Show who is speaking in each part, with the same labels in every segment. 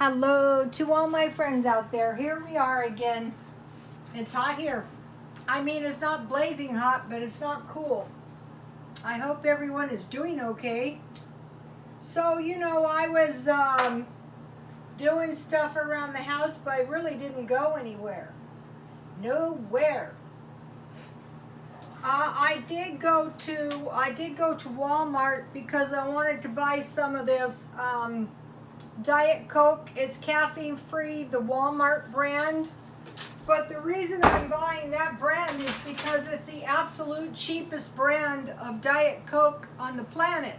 Speaker 1: Hello to all my friends out there. Here we are again. It's hot here. I mean, it's not blazing hot, but it's not cool. I hope everyone is doing okay. So, I was doing stuff around the house, but I really didn't go anywhere. Nowhere. I did go to Walmart because I wanted to buy some of this Diet Coke. It's caffeine free, the Walmart brand. But the reason I'm buying that brand is because it's the absolute cheapest brand of Diet Coke on the planet.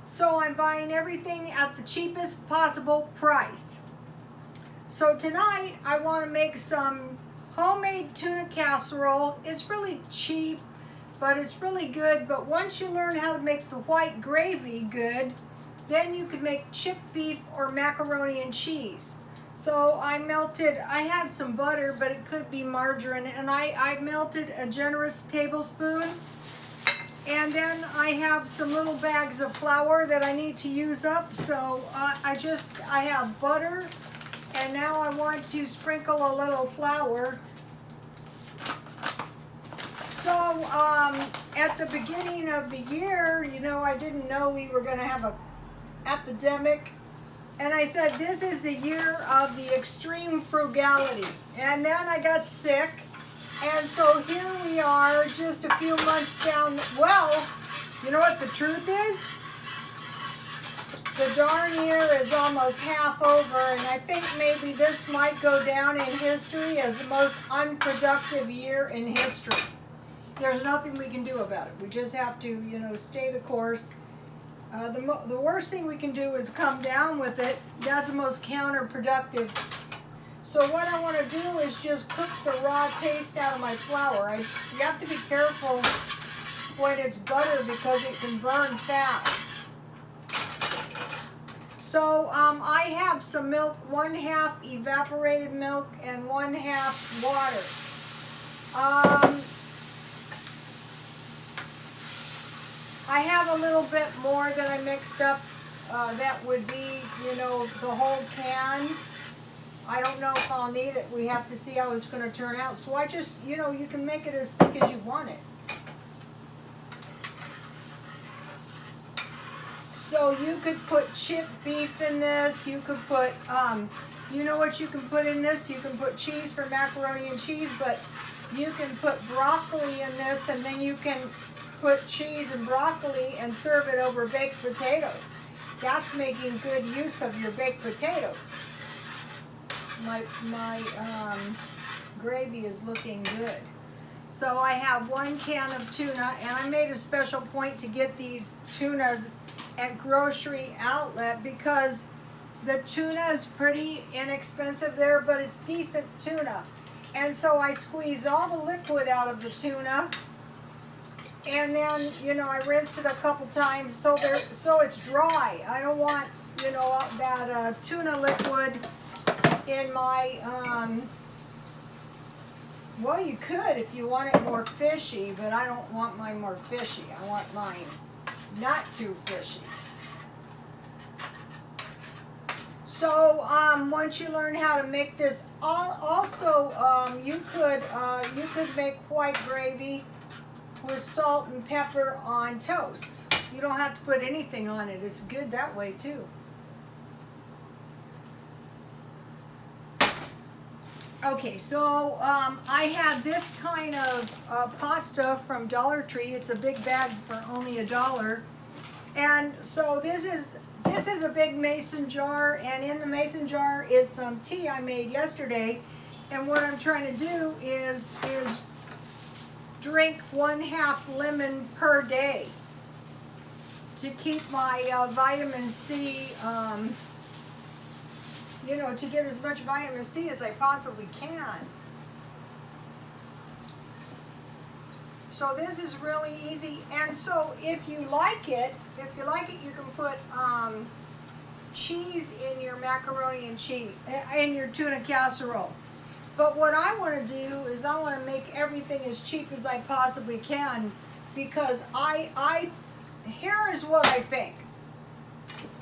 Speaker 1: So I'm buying everything at the cheapest possible price. So tonight I want to make some homemade tuna casserole. It's really cheap, but it's really good. But once you learn how to make the white gravy good, then you can make chipped beef or macaroni and cheese. So I had some butter, but it could be margarine, and I melted a generous tablespoon. And then I have some little bags of flour that I need to use up. So I have butter, and now I want to sprinkle a little flour. So at the beginning of the year, I didn't know we were going to have a epidemic, and I said this is the year of the extreme frugality, and then I got sick, and so here we are just a few months down. Well, you know what the truth is? The darn year is almost half over, and I think maybe this might go down in history as the most unproductive year in history. There's nothing we can do about it. We just have to, stay the course. The worst thing we can do is come down with it. That's the most counterproductive. So what I want to do is just cook the raw taste out of my flour. You have to be careful when it's butter because it can burn fast. So I have some milk, 1/2 evaporated milk and 1/2 water. I have a little bit more that I mixed up. That would be, the whole can. I don't know if I'll need it. We have to see how it's going to turn out. So I just, you can make it as thick as you want it. So you could put chipped beef in this. You could put, you know what you can put in this? You can put cheese for macaroni and cheese, but you can put broccoli in this, and then you can put cheese and broccoli and serve it over baked potatoes. That's making good use of your baked potatoes. My gravy is looking good. So I have 1 can of tuna, and I made a special point to get these tunas at grocery outlet because the tuna is pretty inexpensive there, but it's decent tuna. And so I squeeze all the liquid out of the tuna. And then, I rinse it a couple times so it's dry. I don't want, that tuna liquid in my, well, you could if you want it more fishy, but I don't want mine more fishy. I want mine not too fishy. So once you learn how to make this, also you could make white gravy with salt and pepper on toast. You don't have to put anything on it. It's good that way too. Okay, so I had this kind of pasta from Dollar Tree. It's a big bag for only $1. And so this is a big mason jar, and in the mason jar is some tea I made yesterday. And what I'm trying to do is drink 1/2 lemon per day to keep my vitamin C, to get as much vitamin C as I possibly can. So this is really easy. And so if you like it, you can put cheese in your macaroni and cheese, in your tuna casserole. But what I want to do is I want to make everything as cheap as I possibly can, because here is what I think.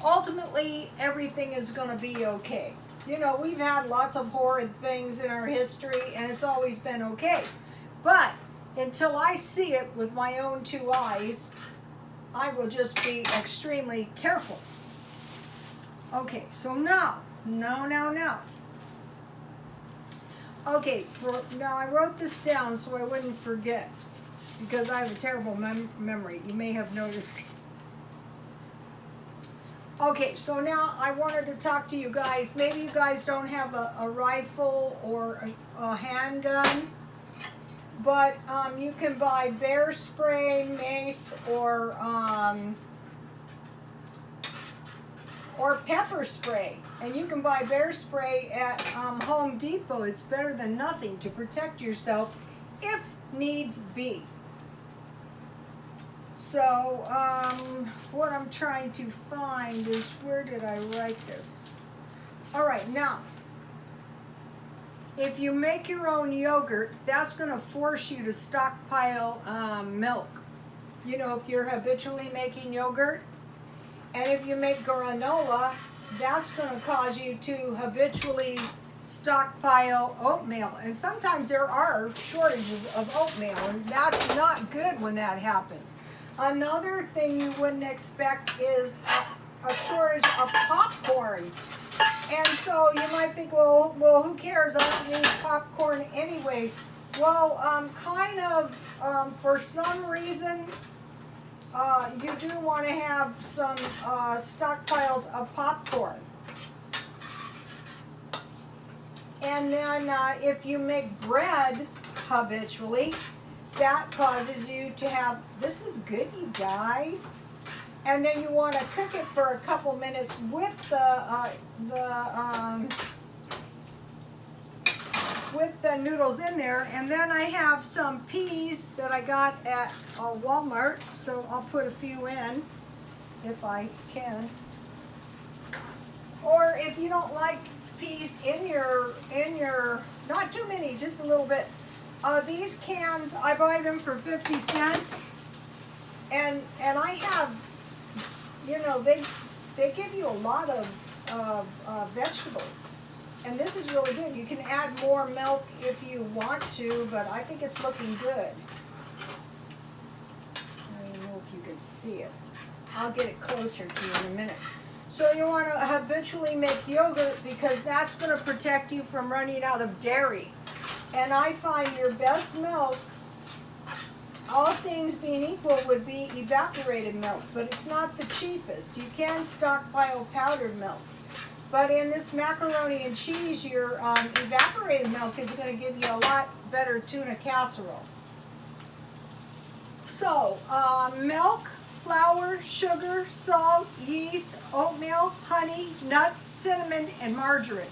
Speaker 1: ultimately everything is going to be okay. You know, we've had lots of horrid things in our history and it's always been okay. But until I see it with my own two eyes, I will just be extremely careful. Okay, so now. Okay, now I wrote this down so I wouldn't forget because I have a terrible memory. You may have noticed. Okay, so now I wanted to talk to you guys. Maybe you guys don't have a rifle or a handgun, but you can buy bear spray, mace, or pepper spray. And you can buy bear spray at Home Depot. It's better than nothing to protect yourself if needs be. So, what I'm trying to find is, where did I write this? All right, now, if you make your own yogurt, that's going to force you to stockpile milk. You know, if you're habitually making yogurt. And if you make granola, that's going to cause you to habitually stockpile oatmeal. And sometimes there are shortages of oatmeal, and that's not good when that happens. Another thing you wouldn't expect is a shortage of popcorn. And so you might think, well, who cares? I don't need popcorn anyway. Well, for some reason, you do want to have some stockpiles of popcorn. And then if you make bread habitually, that causes you to have, this is good, you guys. And then you want to cook it for a couple minutes with the noodles in there. And then I have some peas that I got at Walmart, so I'll put a few in if I can. Or if you don't like peas in your not too many, just a little bit. These cans, I buy them for 50 cents, and I have, you know, they give you a lot of vegetables, and this is really good. You can add more milk if you want to, but I think it's looking good. I don't know if you can see it. I'll get it closer to you in a minute. So you want to habitually make yogurt because that's going to protect you from running out of dairy. And I find your best milk, all things being equal, would be evaporated milk, but it's not the cheapest. You can stockpile powdered milk. But in this macaroni and cheese, your evaporated milk is going to give you a lot better tuna casserole. So, milk, flour, sugar, salt, yeast, oatmeal, honey, nuts, cinnamon, and margarine.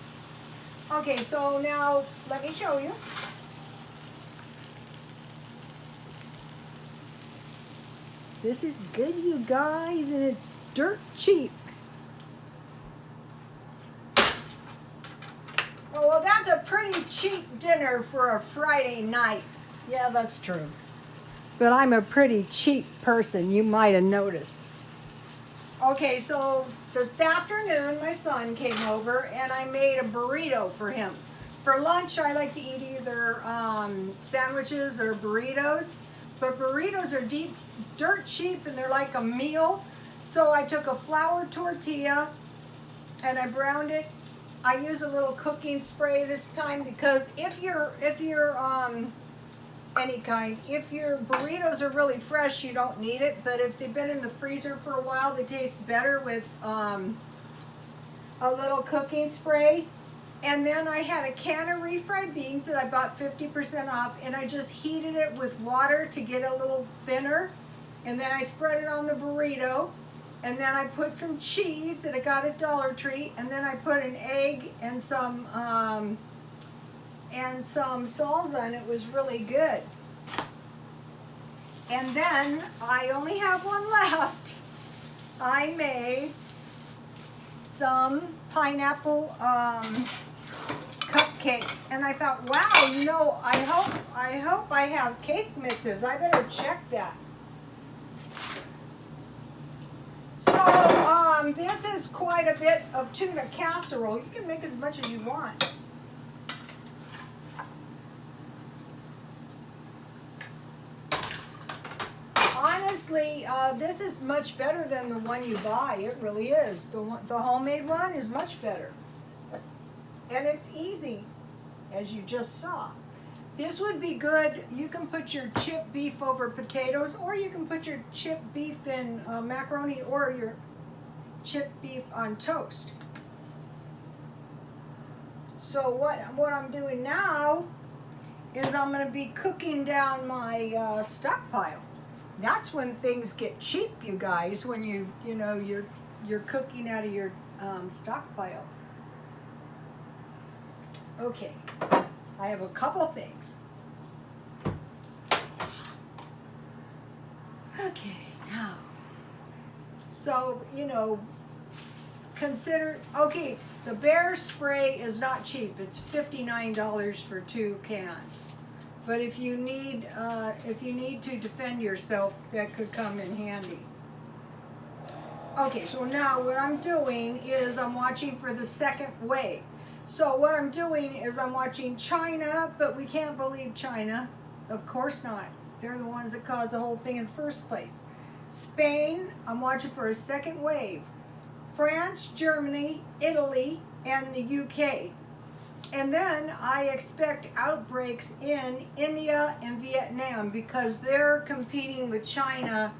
Speaker 1: Okay, so now let me show you. This is good, you guys, and it's dirt cheap. Oh, well, that's a pretty cheap dinner for a Friday night. Yeah, that's true. But I'm a pretty cheap person, you might have noticed. Okay, so this afternoon my son came over and I made a burrito for him. For lunch I like to eat either sandwiches or burritos, but burritos are dirt cheap and they're like a meal. So I took a flour tortilla and I browned it. I use a little cooking spray this time because if you're any kind, if your burritos are really fresh, you don't need it, but if they've been in the freezer for a while, they taste better with a little cooking spray. And then I had a can of refried beans that I bought 50% off, and I just heated it with water to get it a little thinner, and then I spread it on the burrito, and then I put some cheese that I got at Dollar Tree, and then I put an egg and some salsa, and it was really good. And then I only have one left. I made some pineapple cupcakes, and I thought, wow, you know, I hope I have cake mixes. I better check that. So This is quite a bit of tuna casserole. You can make as much as you want. Honestly, this is much better than the one you buy. It really is. The homemade one is much better. And it's easy, as you just saw. This would be good. You can put your chipped beef over potatoes, or you can put your chipped beef in macaroni, or your chipped beef on toast. So what I'm doing now is I'm going to be cooking down my stockpile. That's when things get cheap, you guys, when you're cooking out of your stockpile. Okay, I have a couple things. Okay, now, so, consider, okay, the bear spray is not cheap. It's $59 for 2 cans. But if you need to defend yourself, that could come in handy. Okay, so now what I'm doing is I'm watching for the second wave. So what I'm doing is I'm watching China, but we can't believe China. Of course not. They're the ones that caused the whole thing in the first place. Spain, I'm watching for a second wave. France, Germany, Italy, and the UK. And then I expect outbreaks in India and Vietnam because they're competing with China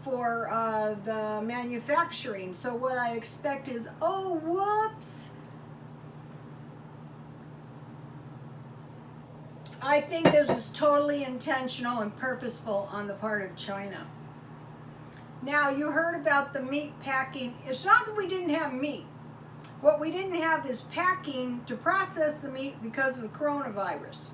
Speaker 1: for the manufacturing. So what I expect is, oh, whoops. I think this is totally intentional and purposeful on the part of China. Now, you heard about the meat packing. It's not that we didn't have meat. What we didn't have is packing to process the meat because of the coronavirus.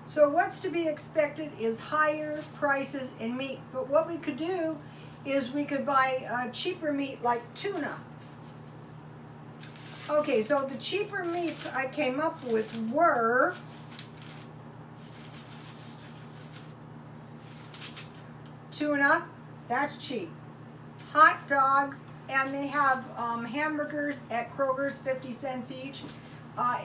Speaker 1: So what's to be expected is higher prices in meat. But what we could do is we could buy cheaper meat like tuna. Okay, so the cheaper meats I came up with were tuna, that's cheap. Hot dogs, and they have hamburgers at Kroger's, 50 cents each.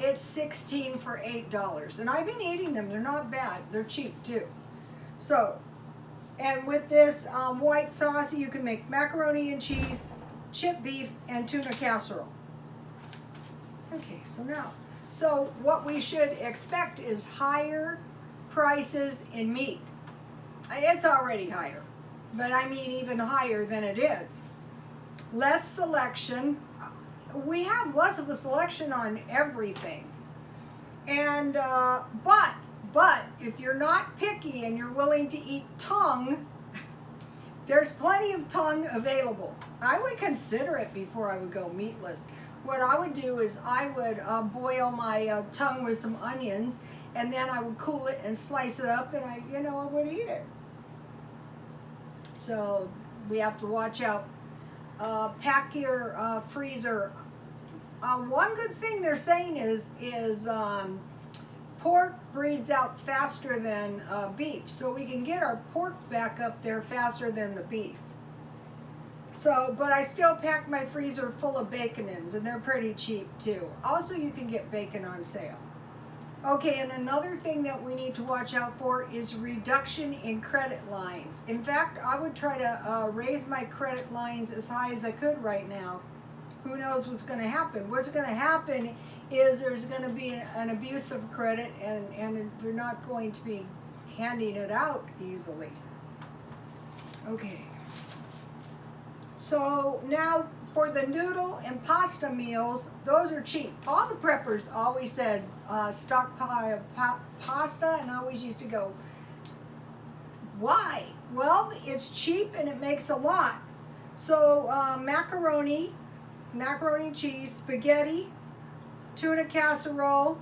Speaker 1: It's 16 for $8. And I've been eating them. They're not bad. They're cheap too. So, and with this white sauce, you can make macaroni and cheese, chipped beef, and tuna casserole. Okay, so what we should expect is higher prices in meat. It's already higher, but I mean even higher than it is. Less selection. We have less of a selection on everything. And, but if you're not picky and you're willing to eat tongue, there's plenty of tongue available. I would consider it before I would go meatless. What I would do is I would boil my tongue with some onions, and then I would cool it and slice it up, and I would eat it. So we have to watch out. Pack your freezer. One good thing they're saying is pork breeds out faster than beef, so we can get our pork back up there faster than the beef. So, but I still pack my freezer full of bacon-ins, and they're pretty cheap too. Also, you can get bacon on sale. Okay, and another thing that we need to watch out for is reduction in credit lines. In fact, I would try to raise my credit lines as high as I could right now. Who knows what's going to happen? What's going to happen is there's going to be an abuse of credit, and they're not going to be handing it out easily. Okay. So now for the noodle and pasta meals, those are cheap. All the preppers always said stockpile pasta, and I always used to go, why? Well, it's cheap and it makes a lot. So macaroni and cheese, spaghetti, tuna casserole,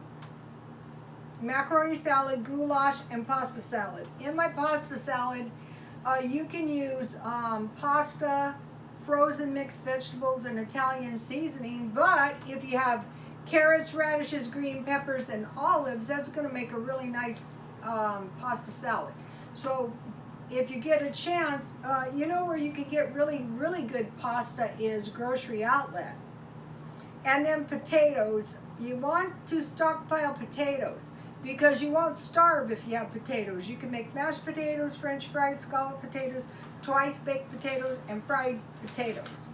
Speaker 1: macaroni salad, goulash, and pasta salad. In my pasta salad, you can use pasta, frozen mixed vegetables, and Italian seasoning, but if you have carrots, radishes, green peppers, and olives, that's going to make a really nice pasta salad. So if you get a chance, you know where you can get really, really good pasta is Grocery Outlet. And then potatoes. You want to stockpile potatoes because you won't starve if you have potatoes. You can make mashed potatoes, French fries, scalloped potatoes, twice baked potatoes, and fried potatoes.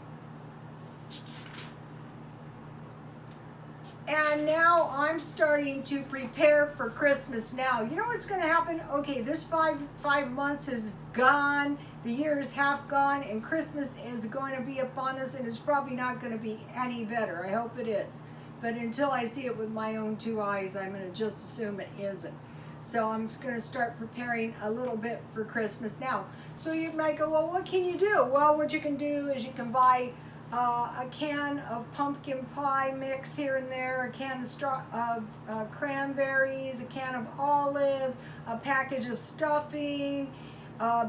Speaker 1: And now I'm starting to prepare for Christmas now. You know what's going to happen? Okay, this five months is gone. The year is half gone, and Christmas is going to be upon us, and it's probably not going to be any better. I hope it is. But until I see it with my own two eyes, I'm going to just assume it isn't. So I'm going to start preparing a little bit for Christmas now. So you might go, well, what can you do? Well, what you can do is you can buy a can of pumpkin pie mix here and there, a can of cranberries, a can of olives, a package of stuffing.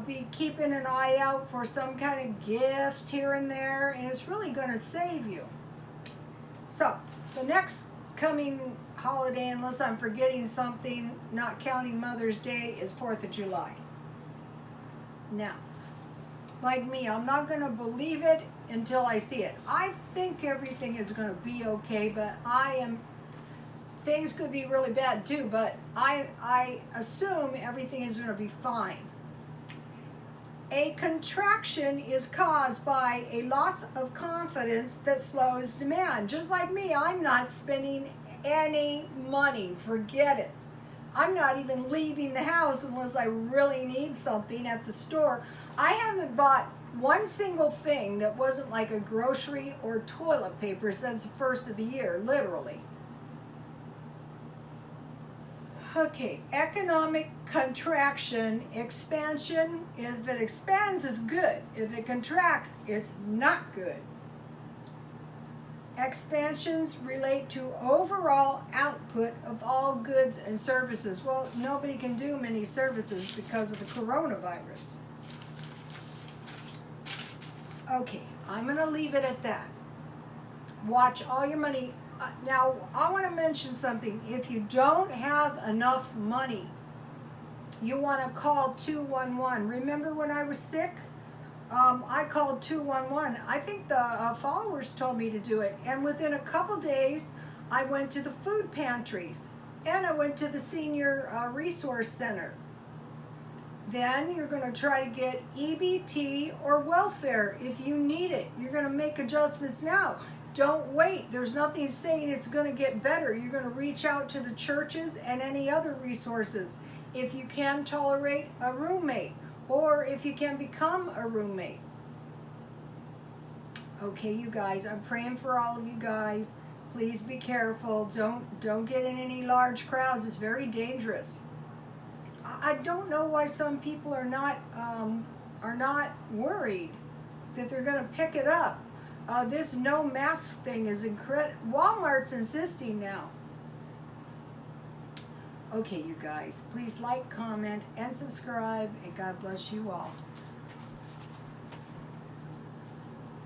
Speaker 1: Be keeping an eye out for some kind of gifts here and there, and it's really going to save you. So the next coming holiday, unless I'm forgetting something, not counting Mother's Day, is 4th of July. Now, like me, I'm not going to believe it until I see it. I think everything is going to be okay, but things could be really bad too, but I assume everything is going to be fine. A contraction is caused by a loss of confidence that slows demand. Just like me, I'm not spending any money. Forget it. I'm not even leaving the house unless I really need something at the store. I haven't bought one single thing that wasn't like a grocery or toilet paper since the first of the year, literally. Okay, economic contraction, expansion. If it expands, it's good. If it contracts, it's not good. Expansions relate to overall output of all goods and services. Well, nobody can do many services because of the coronavirus. Okay, I'm going to leave it at that. Watch all your money. Now, I want to mention something. If you don't have enough money, you want to call 211. Remember when I was sick? I called 211. I think the followers told me to do it. And within a couple days, I went to the food pantries. And I went to the senior resource center. Then you're going to try to get EBT or welfare if you need it. You're going to make adjustments now. Don't wait. There's nothing saying it's going to get better. You're going to reach out to the churches and any other resources if you can tolerate a roommate or if you can become a roommate. Okay, you guys, I'm praying for all of you guys. Please be careful. Don't get in any large crowds. It's very dangerous. I don't know why some people are not worried that they're going to pick it up. This no mask thing is incredible. Walmart's insisting now. Okay, you guys, please like, comment, and subscribe, and God bless you all.